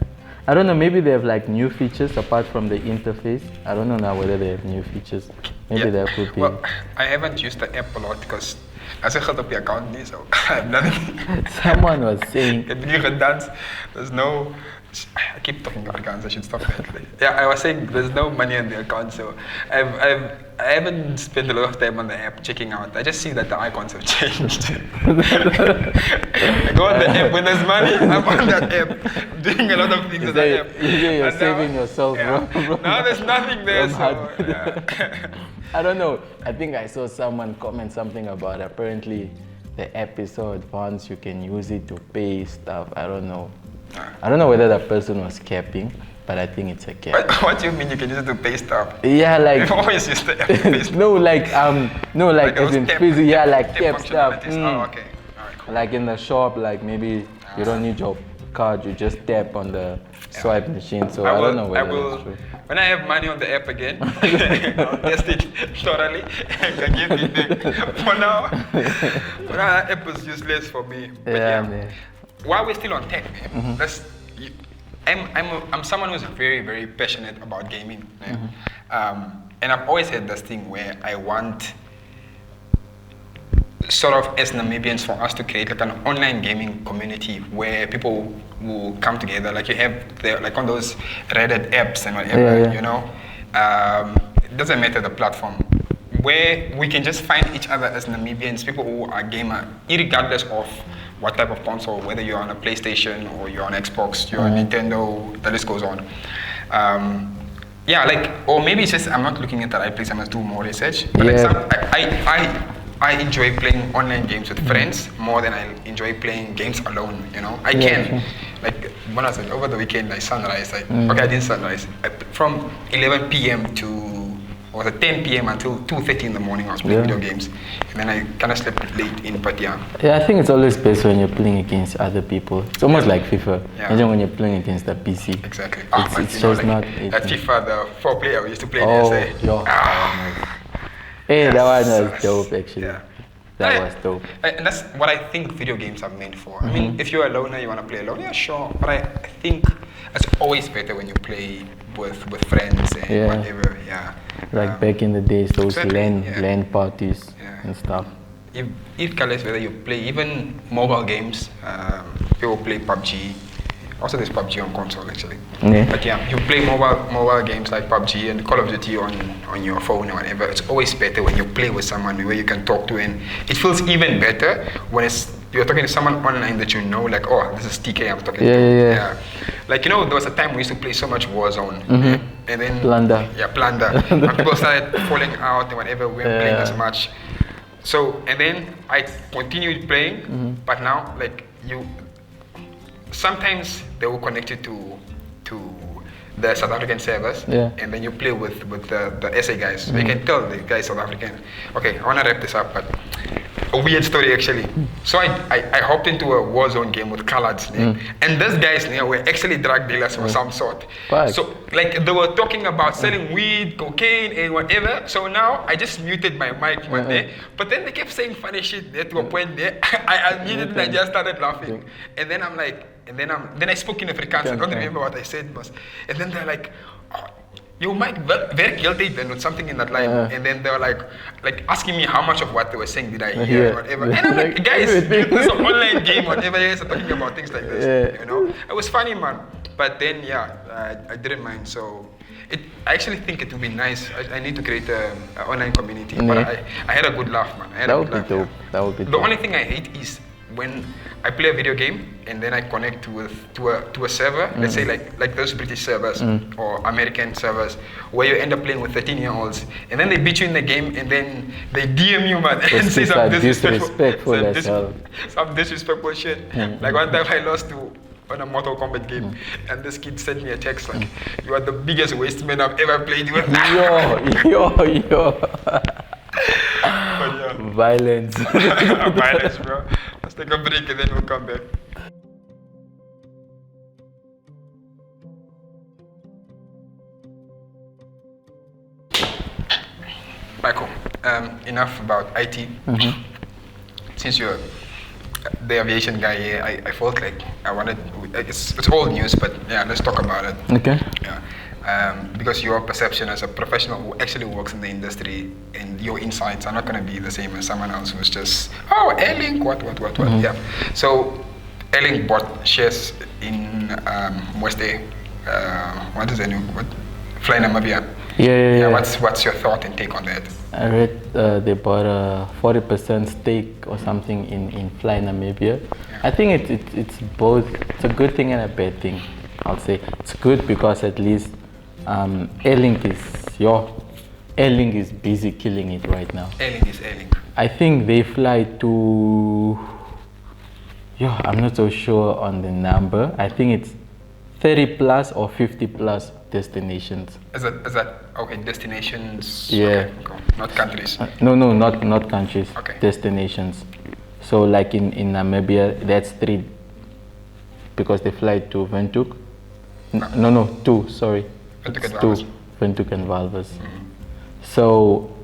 I don't know. Maybe they have like new features apart from the interface. I don't know now whether they have new features. Maybe there could be. Well, I haven't used the app a lot because as I got up the account, so I have nothing. Someone was saying. There's no. I keep talking Afrikaans. I should stop that. Yeah, I was saying there's no money on the account, so I haven't spent a lot of time on the app checking out. I just see that the icons have changed. I go on the app when there's money. I'm on that app doing a lot of things on the app. You're saving yourself, bro. Now there's nothing there. I don't know. I think I saw someone comment something about apparently the app is so advanced, you can use it to pay stuff. I don't know. I don't know whether that person was capping, but I think it's a cap. What do you mean you can use it to pay stuff? Yeah, like You've always used the app to pay stuff. no, like as in physical, yeah, like cap stuff. Oh, okay. All right, cool. Like in the shop, like maybe you don't need your card, you just tap on the swipe machine. So I don't know whether that's true. When I have money on the app again, I'll test it thoroughly and give feedback. For now, that app was useless for me. But Man. While we're still on tech, man, I'm someone who's very, very passionate about gaming. And I've always had this thing where I want, sort of as Namibians, for us to create like an online gaming community where people will come together. Like you have like on those Reddit apps and whatever, you know. It doesn't matter the platform, where we can just find each other as Namibians, people who are gamer, regardless of what type of console, whether you're on a PlayStation or you're on Xbox, you're on Nintendo, the list goes on. Yeah, like, or maybe it's just I'm not looking at the right place, I must do more research. But I enjoy playing online games with friends more than I enjoy playing games alone, you know? I can. Like, when I said over the weekend, like sunrise, like, okay, I didn't sunrise. From 11 p.m. to, or was it 10 p.m. until 2:30 in the morning, I was playing video games. And then I kind of slept late in Peya. Yeah, I think it's always best when you're playing against other people. It's almost like FIFA. Imagine when you're playing against the PC. Exactly. It's just not... At FIFA, the 4-player we used to play in SA. Hey, that one was dope, actually. Yeah. That was dope. And that's what I think video games are meant for. I mean, if you're a loner, you want to play alone, yeah, sure. But I think it's always better when you play with friends and whatever, Like back in the days, those LAN parties and stuff. If regardless whether you play even mobile games, people play PUBG. Also, there's PUBG on console actually. But yeah, you play mobile games like PUBG and Call of Duty on your phone or whatever. It's always better when you play with someone where you can talk to, and it feels even better when you're talking to someone online that you know, like, oh, this is TK I'm talking to. Yeah. Like, you know, there was a time we used to play so much Warzone, and then plunder. When people started falling out and whatever, we weren't playing as much. So, and then I continued playing, but now, like, sometimes they will connect you to the South African servers, and then you play with the SA guys. So you can tell the guys South African. Okay, I want to wrap this up, but a weird story actually. So I hopped into a Warzone game with Coloreds, and these guys were actually drug dealers of some sort. So like they were talking about selling weed, cocaine, and whatever. So now I just muted my mic one day, but then they kept saying funny shit there to a point there. I immediately just started laughing, and then I'm like, then I spoke in Afrikaans. I don't remember what I said, but and then they're like, oh, you might very guilty then with something in that line, and then they were like asking me how much of what they were saying did I hear or whatever, and I'm like, guys, this is an online game, whatever, you guys are talking about things like this, you know. It was funny, man, but then I didn't mind. So I actually think it would be nice. I need to create an online community, but I had a good laugh, man. That would be dope. That would be dope. The only thing I hate is when I play a video game and then I connect to a server, let's say like those British servers or American servers, where you end up playing with 13-year-olds, and then they beat you in the game, and then they DM you, man, and say some disrespectful shit. Like one time I lost on a Mortal Kombat game, and this kid sent me a text like, "You are the biggest waste man I've ever played with." Yo. Violence. Violence, bro. Let's take a break and then we'll come back. Michael, enough about IT. Since you're the aviation guy here, I felt like I wanted, it's old news, but yeah, let's talk about it. Okay. Yeah. Because your perception as a professional who actually works in the industry and your insights are not going to be the same as someone else who's just, oh, Airlink, what. Yeah. So Airlink bought shares in West A, what is the new, Fly Namibia. Yeah. What's your thought and take on that? I read they bought a 40% stake or something in Fly Namibia. Yeah. I think it's both. It's a good thing and a bad thing. I'll say it's good because at least Airlink is busy killing it right now. Airlink is Airlink. I think they fly to, yeah, I'm not so sure on the number. I think it's 30 plus or 50 plus destinations. Is that okay? Destinations. Yeah. Okay, cool. Not countries. No, not countries. Okay. Destinations. So like in Namibia, that's 3 because they fly to Windhoek. No, 2. Sorry. Windhoek It's and 2. Walvis. Windhoek and Walvis. So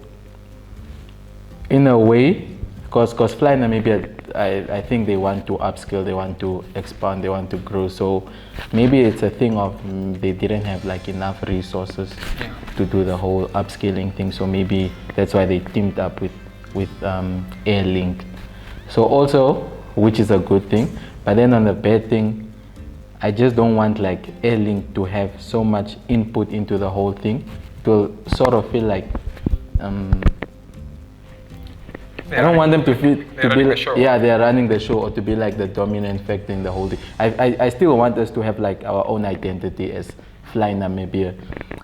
in a way, because Fly Namibia, I think they want to upskill, they want to expand, they want to grow. So maybe it's a thing of they didn't have like enough resources to do the whole upscaling thing. So maybe that's why they teamed up with Airlink. So also, which is a good thing, but then on the bad thing, I just don't want like Airlink to have so much input into the whole thing. It will sort of feel like I don't want them to feel to be like, yeah, they are running the show or to be like the dominant factor in the whole thing. I still want us to have like our own identity as Fly Namibia.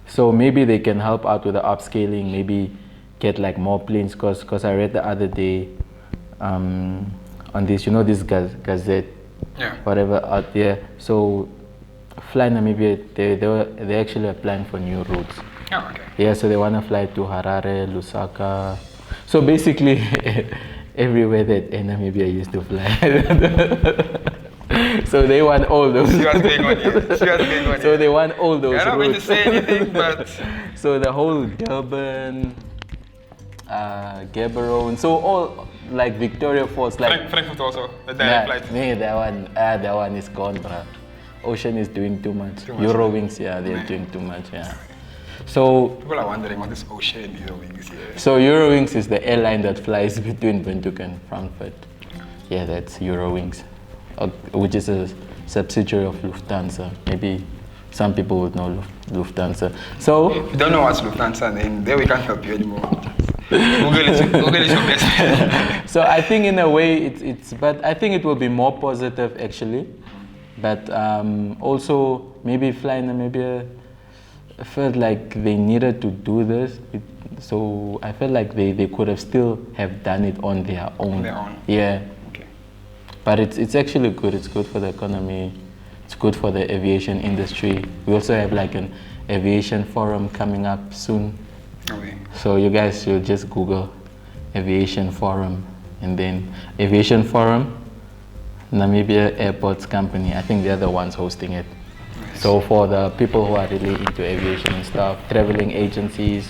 So maybe they can help out with the upscaling, maybe get like more planes because I read the other day on this, you know, this Gazette, whatever out there. So Fly Namibia, they actually are planning for new routes. Oh, okay. Yeah, so they want to fly to Harare, Lusaka. So basically, everywhere that Namibia used to fly. So they want all those. See what's going on here. So they want all those. I'm not going to say anything, but so the whole Durban, Gaborone, so all like Victoria Falls, like Frankfurt also, the direct flight. Nee, that one is gone, bruh. Ocean is doing too much. Eurowings, yeah, they're doing too much, yeah. So people are wondering what is Ocean Eurowings here. So Eurowings is the airline that flies between Windhoek and Frankfurt. Yeah, that's Eurowings, which is a subsidiary of Lufthansa. Maybe some people would know Lufthansa. So if you don't know what's Lufthansa, then there we can't help you anymore. Google is your best friend. So I think in a way but I think it will be more positive actually. But also maybe Fly Namibia felt like they needed to do this, so I felt like they could have still have done it on their own. Yeah. Okay. But it's actually good. It's good for the economy. It's good for the aviation industry. We also have like an aviation forum coming up soon. Okay. So you guys should just Google aviation forum and then aviation forum, Namibia Airports Company. I think they're the ones hosting it. So for the people who are really into aviation and stuff, traveling agencies,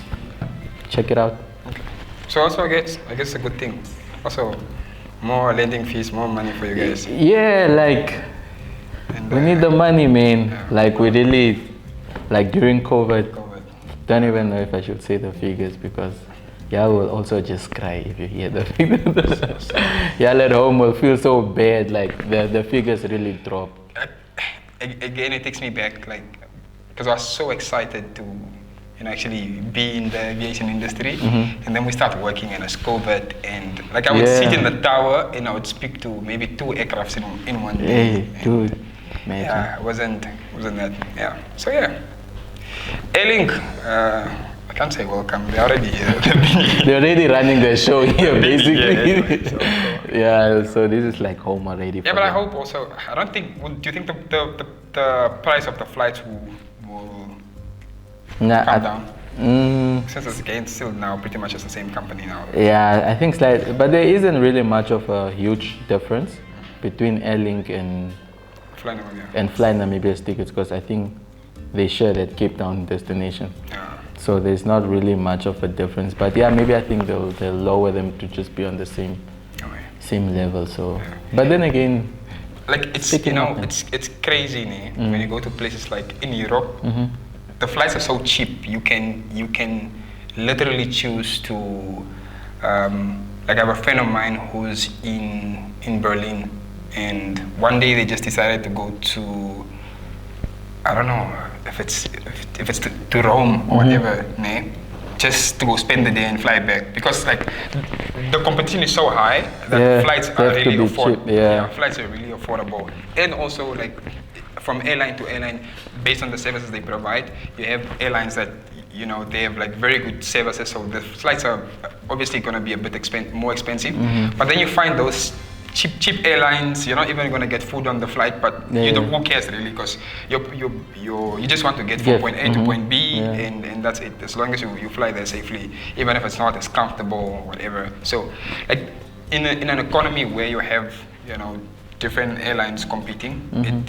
check it out. Okay. So also I guess a good thing. Also, more lending fees, more money for you guys. Yeah, like we need the money, man. Yeah. Like we really, like during COVID, don't even know if I should say the figures because y'all will also just cry if you hear the figures. Y'all at home will feel so bad, like the figures really dropped. Again, it takes me back, like, because I was so excited to, actually be in the aviation industry, and then we started working in a COVID, and like I would sit in the tower and I would speak to maybe 2 aircrafts in one day. Hey, dude, man. Yeah, wasn't that? Yeah. So yeah, Airlink. I can't say welcome. They're already here. They're already running the show here, basically. Yeah, so this is like home already. Yeah, but I hope also. I don't think. Do you think the price of the flights will come down? Since it's again still now pretty much it's the same company now. Yeah, I think slightly, but there isn't really much of a huge difference between Airlink and Fly Namibia's tickets because I think they share that Cape Town destination. Yeah. So there's not really much of a difference, but yeah, maybe I think they'll lower them to just be on the same level. So, yeah. But then again, like it's it's crazy, when you go to places like in Europe, the flights are so cheap. You can literally choose to like I have a friend of mine who's in Berlin, and one day they just decided to go to, I don't know if it's to Rome or whatever, just to go spend the day and fly back because like the competition is so high that flights are really affordable. Flights are really affordable, and also like from airline to airline, based on the services they provide. You have airlines that, you know, they have like very good services, so the flights are obviously going to be a bit more expensive. But then you find those cheap airlines. You're not even going to get food on the flight, but you don't, who cares really, because you just want to get from point A to point B, and that's it. As long as you fly there safely, even if it's not as comfortable or whatever. So like in an economy where you have, you know, different airlines competing,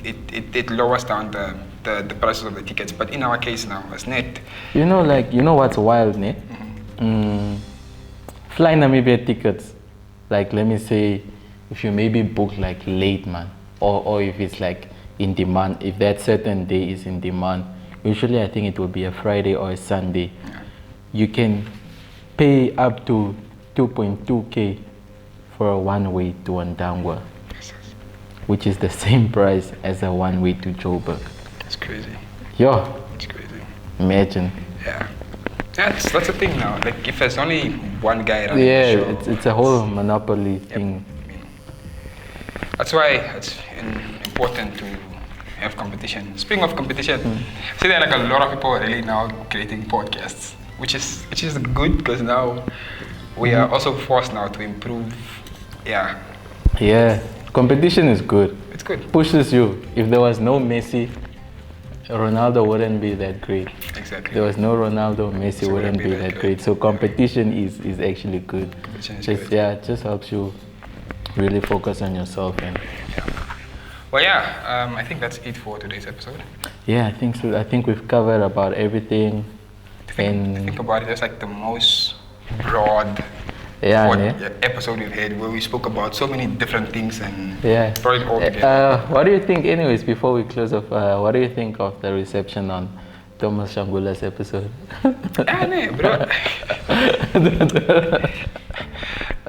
it lowers down the prices of the tickets. But in our case now, as net, you know what's wild, net? Fly Namibia tickets, like let me say, if you maybe book like late, man, or if it's like in demand, if that certain day is in demand, usually I think it will be a Friday or a Sunday, you can pay up to 2.2K for a one-way to Ndangwa, which is the same price as a one-way to Joburg. That's crazy. Yo, it's crazy. Imagine. Yeah. That's the thing now. Like if there's only one guy running the show, it's a whole monopoly thing. That's why it's important to have competition. Speaking of competition, see there are like a lot of people really now creating podcasts, which is good, because now we are also forced now to improve. Yeah, competition is good. It's good. Pushes you. If there was no Messi, Ronaldo wouldn't be that great. Exactly. If there was no Ronaldo, Messi wouldn't be that great. So competition is actually good. Competition is good. Yeah, it just helps you really focus on yourself. And well, I think that's it for today's episode. Yeah, I think so. I think we've covered about everything. Think about it, it's like the most broad episode we've had, where we spoke about so many different things and brought it all together. What do you think, anyways, before we close off, what do you think of the reception on Thomas Shangula's episode? Bro.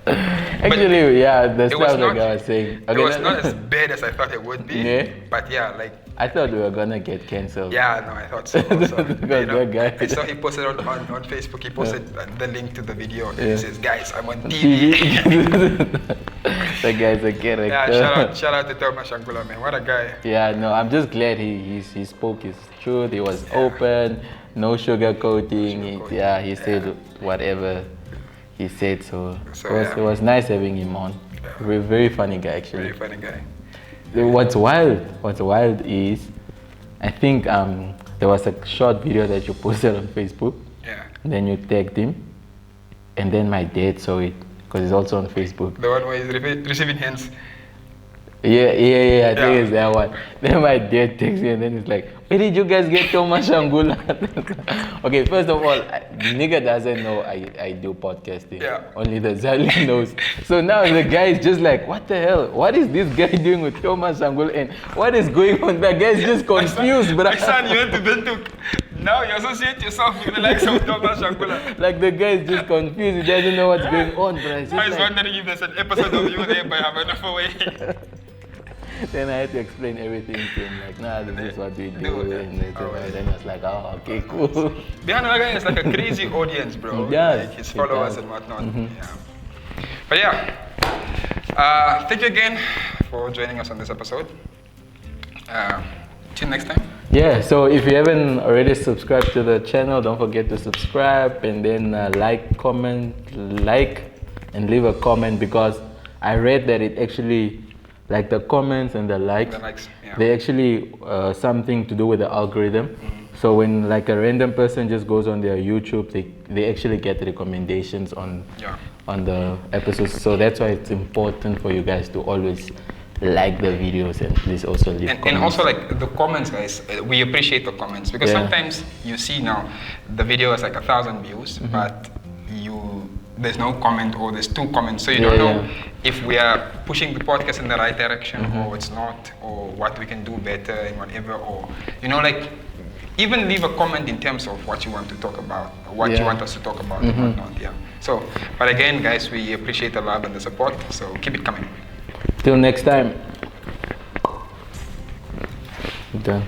Actually, the stuff like I was saying. Okay, it was not as bad as I thought it would be. But like I thought we were gonna get cancelled. I thought so. Also. Because that guy. I saw he posted on Facebook. He posted the link to the video. And he says, "Guys, I'm on TV." That guy's a character. Yeah, shout out to Thomas Shangula, man. What a guy. Yeah, no, I'm just glad he spoke his truth. He was open, no sugarcoating. He said whatever he said. So it was nice having him on. Very funny guy, actually. Very funny guy. What's wild is, I think there was a short video that you posted on Facebook. Yeah. Then you tagged him, and then my dad saw it, because it's also on Facebook. The one where he's receiving hands. Yeah, I think it's that one. Then my dad texts me, and then he's like, "Where did you guys get Thomas Shangula?" Okay, first of all, nigga doesn't know I do podcasting. Yeah. Only the Zali knows. So now the guy is just like, what the hell? What is this guy doing with Thomas Shangula? And what is going on? The guy's just confused, bro. My son, you went to Bentuk. Now you associate yourself with the likes of Thomas Shangula. Like the guy is just confused. He doesn't know what's going on, bro. I was wondering if there's an episode of you there by Havana Away. Then I had to explain everything to him, like, nah, this is what we do. And then I was like, oh, okay, cool. Behind the guy is like a crazy audience, bro. Yes, like his followers and whatnot. But thank you again for joining us on this episode. Till next time. Yeah, so if you haven't already subscribed to the channel, don't forget to subscribe, and then comment, and leave a comment, because I read that it actually, like the comments and the likes, they actually something to do with the algorithm. So when like a random person just goes on their YouTube, they actually get recommendations on the episodes. So that's why it's important for you guys to always like the videos, and please also leave comments. And also like the comments, guys, we appreciate the comments, because sometimes you see now the video has like 1,000 views, but there's no comment, or there's 2 comments, so you don't know if we are pushing the podcast in the right direction or it's not, or what we can do better and whatever, or like even leave a comment in terms of what you want to talk about, or what you want us to talk about and whatnot. So, but again, guys, we appreciate the love and the support, so keep it coming. Till next time. Done.